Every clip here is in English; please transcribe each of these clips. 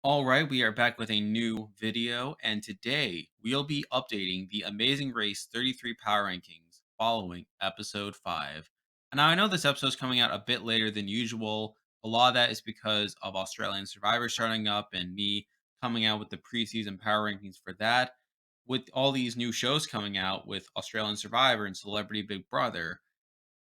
All right, we are back with a new video, and today we'll be updating the Amazing Race 33 Power Rankings following episode 5. And now I know this episode is coming out a bit later than usual. A lot of that is because of Australian Survivor starting up and me coming out with the preseason power rankings for that. With all these new shows coming out with Australian Survivor and Celebrity Big Brother,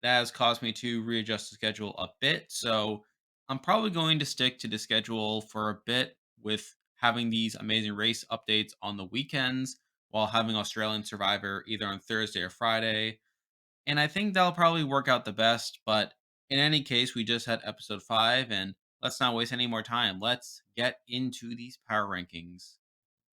that has caused me to readjust the schedule a bit. So I'm probably going to stick to the schedule for a bit with having these amazing race updates on the weekends while having Australian Survivor either on Thursday or Friday. And I think that'll probably work out the best. But in any case, we just had episode 5, and let's not waste any more time. Let's get into these power rankings.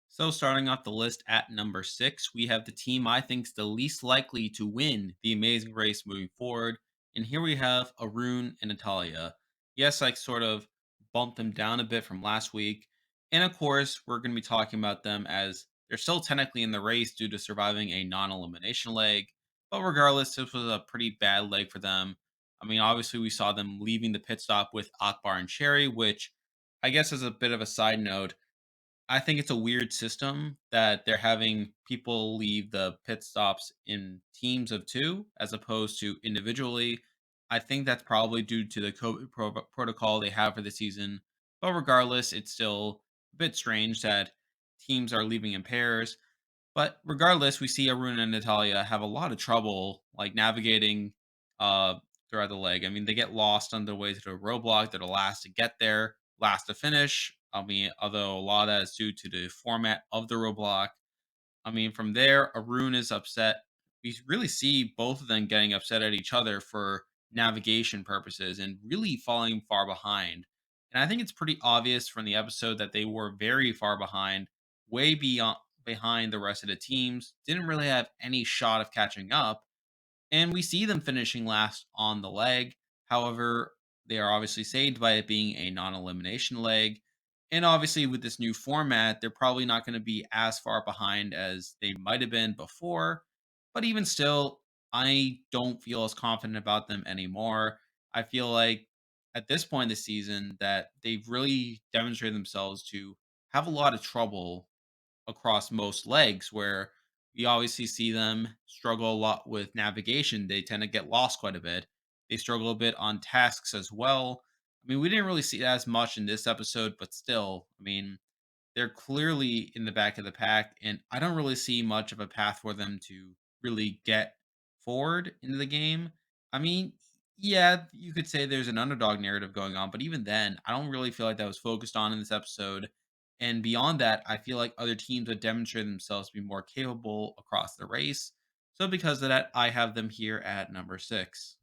So, starting off the list at number 6, we have the team I think's the least likely to win the Amazing Race moving forward. And here we have Arun and Natalia. Yes, I sort of bumped them down a bit from last week. And of course, we're going to be talking about them as they're still technically in the race due to surviving a non elimination leg. But regardless, this was a pretty bad leg for them. I mean, obviously, we saw them leaving the pit stop with Akbar and Sheri, which I guess is a bit of a side note. I think it's a weird system that they're having people leave the pit stops in teams of 2 as opposed to individually. I think that's probably due to the COVID protocol they have for the season. But regardless, it's still a bit strange that teams are leaving in pairs. But regardless, we see Aruna and Natalia have a lot of trouble like navigating uh throughout the leg. I mean, they get lost on the way to the roadblock. They're the last to get there, last to finish. I mean, although a lot of that is due to the format of the roadblock. I mean, from there, Arun is upset. We really see both of them getting upset at each other for navigation purposes and really falling far behind. And I think it's pretty obvious from the episode that they were very far behind, way beyond behind the rest of the teams, didn't really have any shot of catching up, and we see them finishing last on the leg. However, they are obviously saved by it being a non elimination leg. And obviously, with this new format, they're probably not going to be as far behind as they might have been before. But even still, I don't feel as confident about them anymore. I feel like at this point in the season that they've really demonstrated themselves to have a lot of trouble across most legs where we obviously see them struggle a lot with navigation. They tend to get lost quite a bit. They struggle a bit on tasks as well. I mean, we didn't really see that as much in this episode, but still, I mean, they're clearly in the back of the pack, and I don't really see much of a path for them to really get forward into the game. I mean, yeah, you could say there's an underdog narrative going on, but even then, I don't really feel like that was focused on in this episode. And beyond that, I feel like other teams have demonstrated themselves to be more capable across the race. So because of that, I have them here at number 6.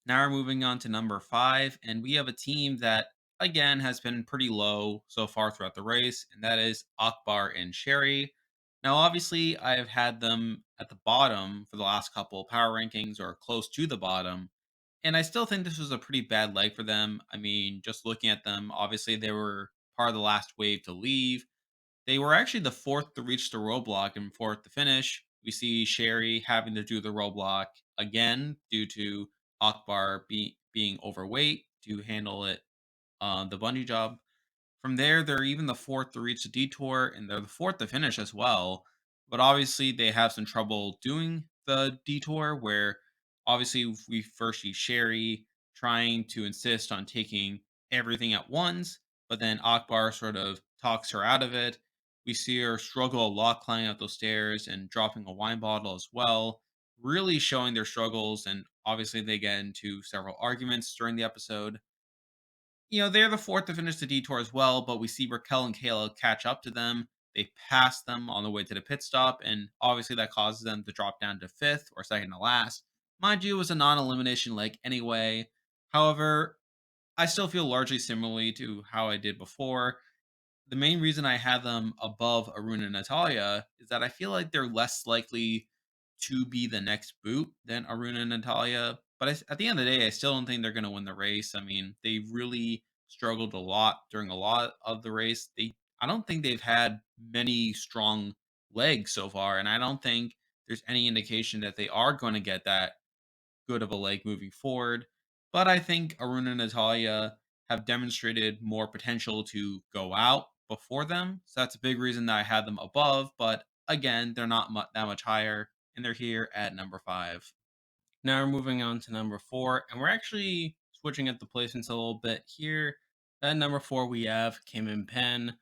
Now we're moving on to number 5, and we have a team that again has been pretty low so far throughout the race, and that is Akbar and Sheri. Now, obviously, I've had them at the bottom for the last couple power rankings or close to the bottom, and I still think this was a pretty bad leg for them. I mean, just looking at them, obviously they were part of the last wave to leave. They were actually the fourth to reach the roadblock and fourth to finish. We see Sherry having to do the roadblock again due to Akbar being overweight to handle it, the bungee job. From there, they're even the fourth to reach the detour, and they're the fourth to finish as well. But obviously, they have some trouble doing the detour, where obviously we first see Sherry trying to insist on taking everything at once, but then Akbar sort of talks her out of it. We see her struggle a lot climbing up those stairs and dropping a wine bottle as well, really showing their struggles. And obviously, they get into several arguments during the episode. They're the fourth to finish the detour as well, but we see Raquel and Cayla catch up to them. They pass them on the way to the pit stop, and obviously that causes them to drop down to fifth or second to last. Mind you, it was a non elimination leg anyway. However, I still feel largely similarly to how I did before. The main reason I have them above Arun and Natalia is that I feel like they're less likely to be the next boot than Arun and Natalia. But at the end of the day, I still don't think they're going to win the race. I mean, they really struggled a lot during a lot of the race. I don't think they've had many strong legs so far, and I don't think there's any indication that they are going to get that good of a leg moving forward. But I think Arun and Natalia have demonstrated more potential to go out before them. So that's a big reason that I had them above. But again, they're not that much higher, and they're here at number five. Now we're moving on to number four, and we're actually switching up the placements a little bit here. At number four, we have Kim and Penn.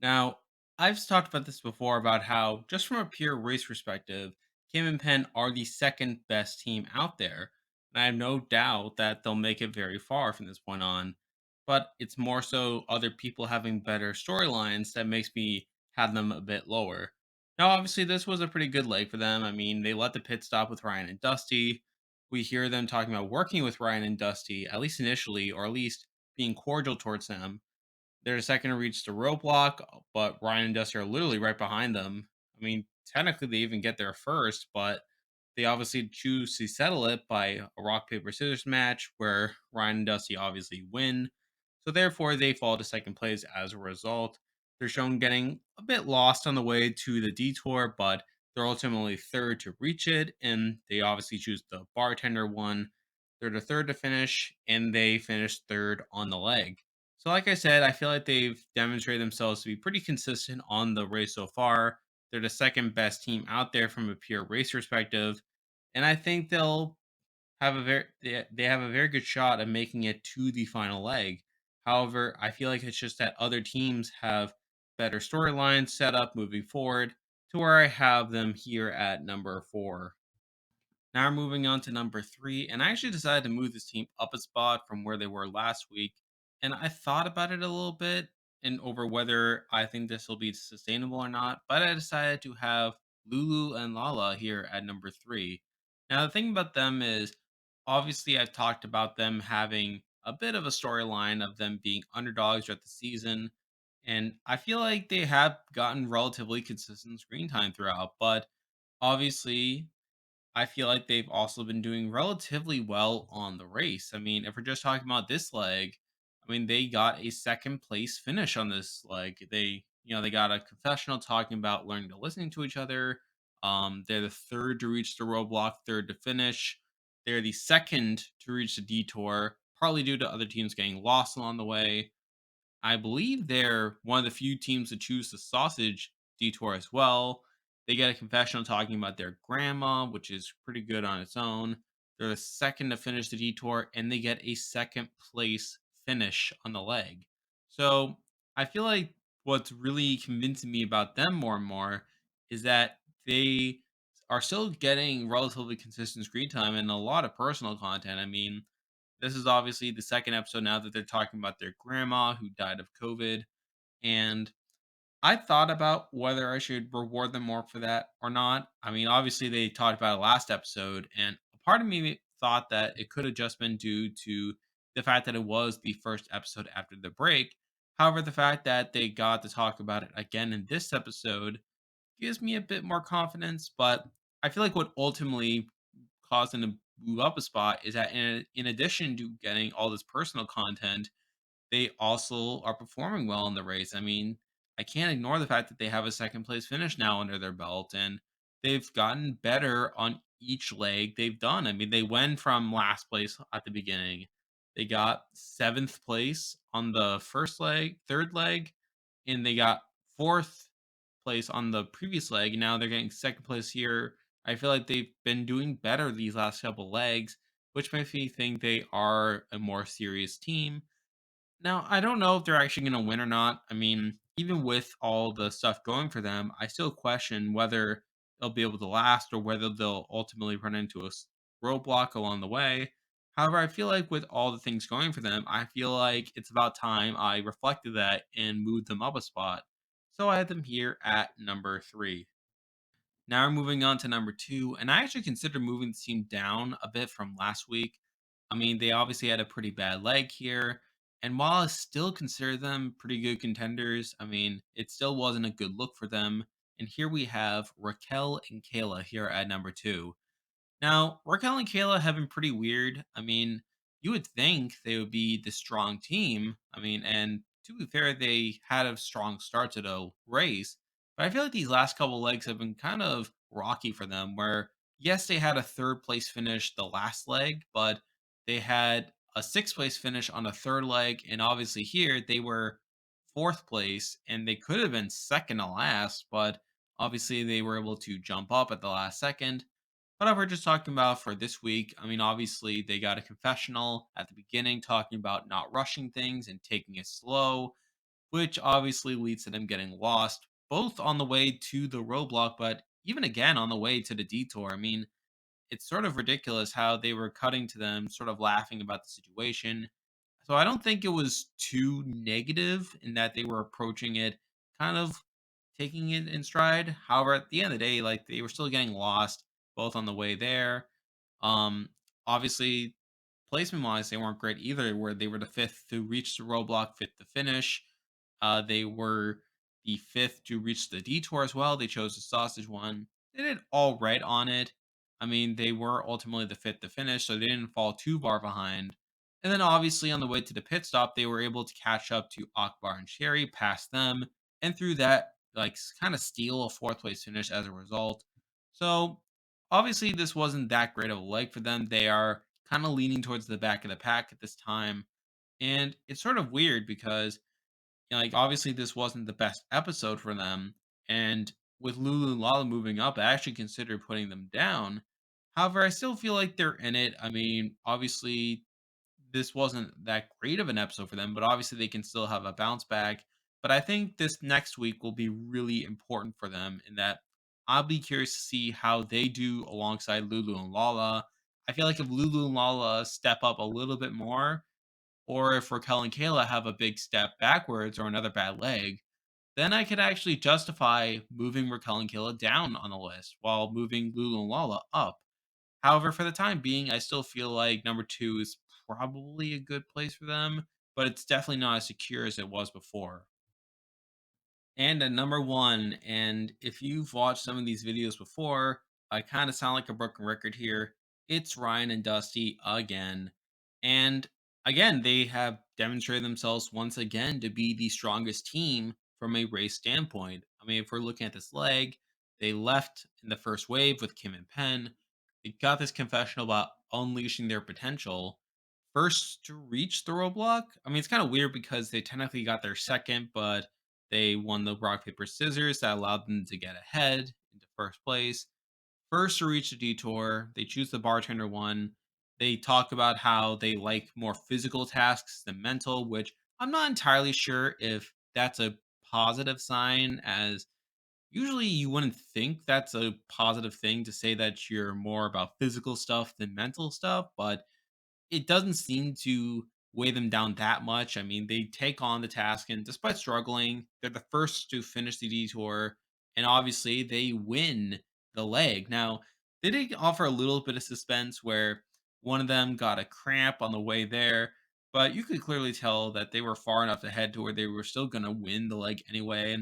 Now, I've talked about this before about how, just from a pure race perspective, Kim and Penn are the second best team out there. And I have no doubt that they'll make it very far from this point on. But it's more so other people having better storylines that makes me have them a bit lower. Now, obviously, this was a pretty good leg for them. I mean, they let the pit stop with Ryan and Dusty. We hear them talking about working with Ryan and Dusty, at least initially, or at least being cordial towards them. They're the second to reach the roadblock, but Ryan and Dusty are literally right behind them. I mean, technically, they even get there first, but they obviously choose to settle it by a rock, paper, scissors match where Ryan and Dusty obviously win. So, therefore, they fall to second place as a result. They're shown getting a bit lost on the way to the detour, but they're ultimately third to reach it, and they obviously choose the bartender one. They're the third to finish, and they finish third on the leg. So, like I said, I feel like they've demonstrated themselves to be pretty consistent on the race so far. They're the second best team out there from a pure race perspective, and I think they'll have a they have a very good shot of making it to the final leg. However, I feel like it's just that other teams have better storylines set up moving forward to where I have them here at number four. Now we're moving on to number three, and I actually decided to move this team up a spot from where they were last week. And I thought about it a little bit and over whether I think this will be sustainable or not, but I decided to have Lulu and Lala here at number three. Now, the thing about them is obviously I've talked about them having a bit of a storyline of them being underdogs throughout the season. And I feel like they have gotten relatively consistent screen time throughout, but obviously I feel like they've also been doing relatively well on the race. I mean, if we're just talking about this leg, I mean, they got a second place finish on this leg. They got a confessional talking about learning to listening to each other. They're the third to reach the roadblock, third to finish. They're the second to reach the detour, partly due to other teams getting lost along the way. I believe they're one of the few teams to choose the sausage detour as well. They get a confessional talking about their grandma, which is pretty good on its own. They're the second to finish the detour, and they get a second place finish on the leg. So I feel like what's really convincing me about them more and more is that they are still getting relatively consistent screen time and a lot of personal content. I mean, this is obviously the second episode now that they're talking about their grandma who died of COVID. And I thought about whether I should reward them more for that or not. I mean, obviously, they talked about it last episode, and a part of me thought that it could have just been due to the fact that it was the first episode after the break. However, the fact that they got to talk about it again in this episode gives me a bit more confidence. But I feel like what ultimately caused them to move up a spot is that in addition to getting all this personal content, they also are performing well in the race. I mean, I can't ignore the fact that they have a second place finish now under their belt, and they've gotten better on each leg they've done. I mean, they went from last place at the beginning. They got seventh place on the first leg, third leg, and they got fourth place on the previous leg. Now they're getting second place here. I feel like they've been doing better these last couple legs, which makes me think they are a more serious team. Now, I don't know if they're actually going to win or not. I mean, even with all the stuff going for them, I still question whether they'll be able to last or whether they'll ultimately run into a roadblock along the way. However, I feel like with all the things going for them, I feel like it's about time I reflected that and moved them up a spot. So I had them here at number three. Now we're moving on to number two, and I actually consider moving the team down a bit from last week. I mean, they obviously had a pretty bad leg here, and while I still consider them pretty good contenders, I mean, it still wasn't a good look for them. And here we have Raquel and Kayla here at number two. Now, Raquel and Cayla have been pretty weird. I mean, you would think they would be the strong team. I mean, and to be fair, they had a strong start to the race. But I feel like these last couple legs have been kind of rocky for them, where, yes, they had a third place finish the last leg, but they had a sixth place finish on a third leg. And obviously, here they were fourth place and they could have been second to last, but obviously they were able to jump up at the last second. But if we're just talking about for this week, I mean, obviously they got a confessional at the beginning talking about not rushing things and taking it slow, which obviously leads to them getting lost, both on the way to the roadblock, but even again on the way to the detour. I mean, it's sort of ridiculous how they were cutting to them, sort of laughing about the situation. So I don't think it was too negative in that they were approaching it kind of taking it in stride. However, at the end of the day, like they were still getting lost both on the way there. Um, Obviously, placement wise, they weren't great either, where they were the fifth to reach the roadblock, fifth to finish. They were the fifth to reach the detour as well. They chose the sausage one. They did all right on it. I mean, they were ultimately the fifth to finish, so they didn't fall too far behind. And then obviously on the way to the pit stop, they were able to catch up to Akbar and Sheri, pass them, and through that, like kind of steal a fourth place finish as a result. So obviously this wasn't that great of a leg for them. They are kind of leaning towards the back of the pack at this time. And it's sort of weird because like obviously this wasn't the best episode for them. And with Lulu and Lala moving up, I actually considered putting them down. However, I still feel like they're in it. I mean, obviously this wasn't that great of an episode for them, but obviously they can still have a bounce back. But I think this next week will be really important for them in that I'll be curious to see how they do alongside Lulu and Lala. I feel like if Lulu and Lala step up a little bit more, or if Raquel and Kayla have a big step backwards or another bad leg, then I could actually justify moving Raquel and Kayla down on the list while moving Lulu and Lala up. However, for the time being, I still feel like number two is probably a good place for them, but it's definitely not as secure as it was before. And at number one, and if you've watched some of these videos before, I kind of sound like a broken record here. It's Ryan and Dusty again. And again, they have demonstrated themselves once again to be the strongest team from a race standpoint. I mean, if we're looking at this leg, they left in the first wave with Kim and Penn. They got this confessional about unleashing their potential. First to reach the roadblock. I mean, it's kind of weird because they technically got their second, but they won the rock, paper, scissors that allowed them to get ahead into first place. First to reach the detour, they choose the bartender one. They talk about how they like more physical tasks than mental, which I'm not entirely sure if that's a positive sign, as usually you wouldn't think that's a positive thing to say that you're more about physical stuff than mental stuff, but it doesn't seem to weigh them down that much. I mean, they take on the task, and despite struggling, they're the first to finish the detour, and obviously they win the leg. Now, they did offer a little bit of suspense where one of them got a cramp on the way there, but you could clearly tell that they were far enough ahead to where they were still going to win the leg anyway.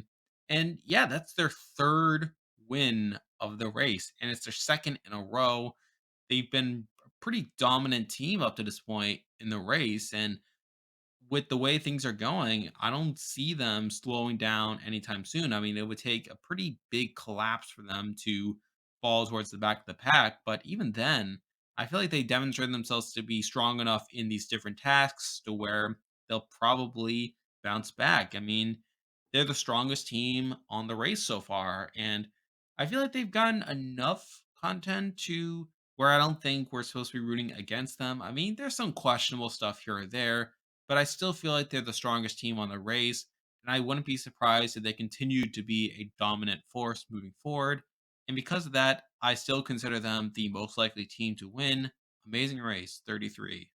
And yeah, that's their third win of the race, and it's their second in a row. They've been a pretty dominant team up to this point in the race, and with the way things are going, I don't see them slowing down anytime soon. I mean, it would take a pretty big collapse for them to fall towards the back of the pack, but even then, I feel like they demonstrated themselves to be strong enough in these different tasks to where they'll probably bounce back. I mean, they're the strongest team on the race so far, and I feel like they've gotten enough content to where I don't think we're supposed to be rooting against them. I mean, there's some questionable stuff here or there, but I still feel like they're the strongest team on the race, and I wouldn't be surprised if they continued to be a dominant force moving forward. And because of that, I still consider them the most likely team to win. Amazing Race 33.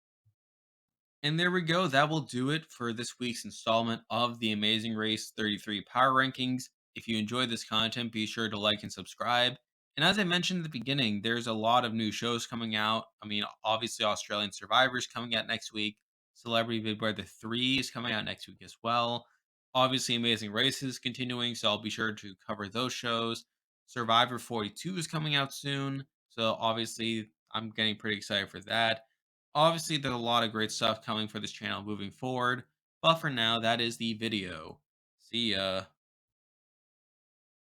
And there we go. That will do it for this week's installment of the Amazing Race 33 Power Rankings. If you enjoyed this content, be sure to like and subscribe. And as I mentioned at the beginning, there's a lot of new shows coming out. I mean, obviously, Australian Survivor's coming out next week. Celebrity Big Brother 3 is coming out next week as well. Obviously, Amazing Race is continuing, so I'll be sure to cover those shows. Survivor 42 is coming out soon. So obviously, I'm getting pretty excited for that. Obviously, there's a lot of great stuff coming for this channel moving forward, but for now, that is the video. See ya.